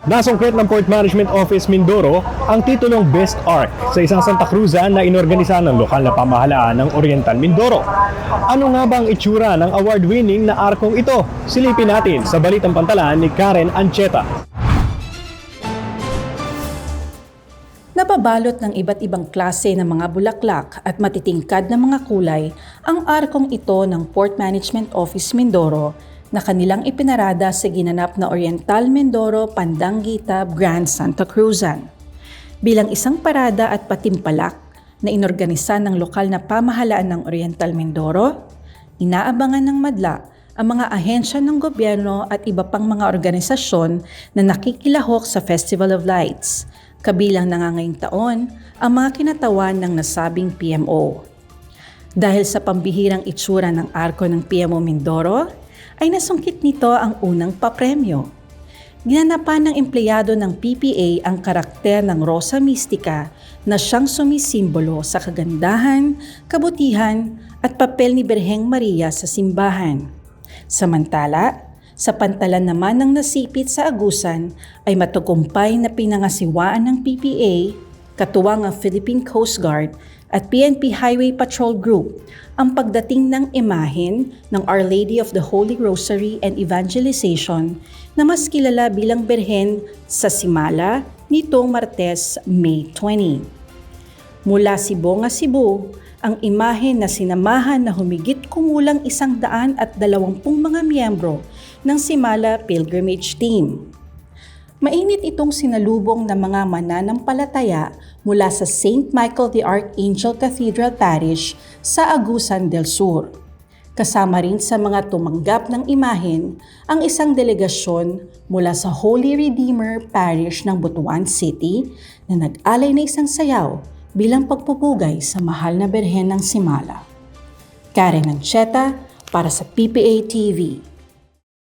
Nasungkit ng Port Management Office Mindoro ang titulong Best Arc sa isang Santa Cruzan na inorganisa ng lokal na pamahalaan ng Oriental Mindoro. Ano nga ba ang itsura ng award-winning na arkong ito? Silipin natin sa Balitang Pantalan ni Karen Ancheta. Napabalot ng iba't ibang klase ng mga bulaklak at matitingkad na mga kulay ang arkong ito ng Port Management Office Mindoro na kanilang ipinarada sa ginanap na Oriental Mindoro Pandanguita Grand Santa Cruzan. Bilang isang parada at patimpalak na inorganisa ng lokal na pamahalaan ng Oriental Mindoro, inaabangan ng madla ang mga ahensya ng gobyerno at iba pang mga organisasyon na nakikilahok sa Festival of Lights, kabilang nangangayong taon ang mga kinatawan ng nasabing PMO. Dahil sa pambihirang itsura ng arko ng PMO Mindoro, ay nasungkit nito ang unang papremyo. Ginanapan ng empleyado ng PPA ang karakter ng Rosa Mystica na siyang sumisimbolo sa kagandahan, kabutihan at papel ni Birheng Maria sa simbahan. Samantala, sa pantalan naman ng nasipit sa agusan ay matagumpay na pinangasiwaan ng PPA, katuwang ang Philippine Coast Guard at PNP Highway Patrol Group ang pagdating ng imahen ng Our Lady of the Holy Rosary and Evangelization na mas kilala bilang Birhen sa Simala nitong Martes, May 20. Mula Sibonga, Cebu, ang imahen na sinamahan na humigit kumulang 120 mga miyembro ng Simala Pilgrimage Team. Mainit itong sinalubong ng mga mananampalataya mula sa St. Michael the Archangel Cathedral Parish sa Agusan del Sur. Kasama rin sa mga tumanggap ng imahen ang isang delegasyon mula sa Holy Redeemer Parish ng Butuan City na nag-alay na isang sayaw bilang pagpupugay sa mahal na Birhen ng Simala. Karen Ancheta para sa PPA TV.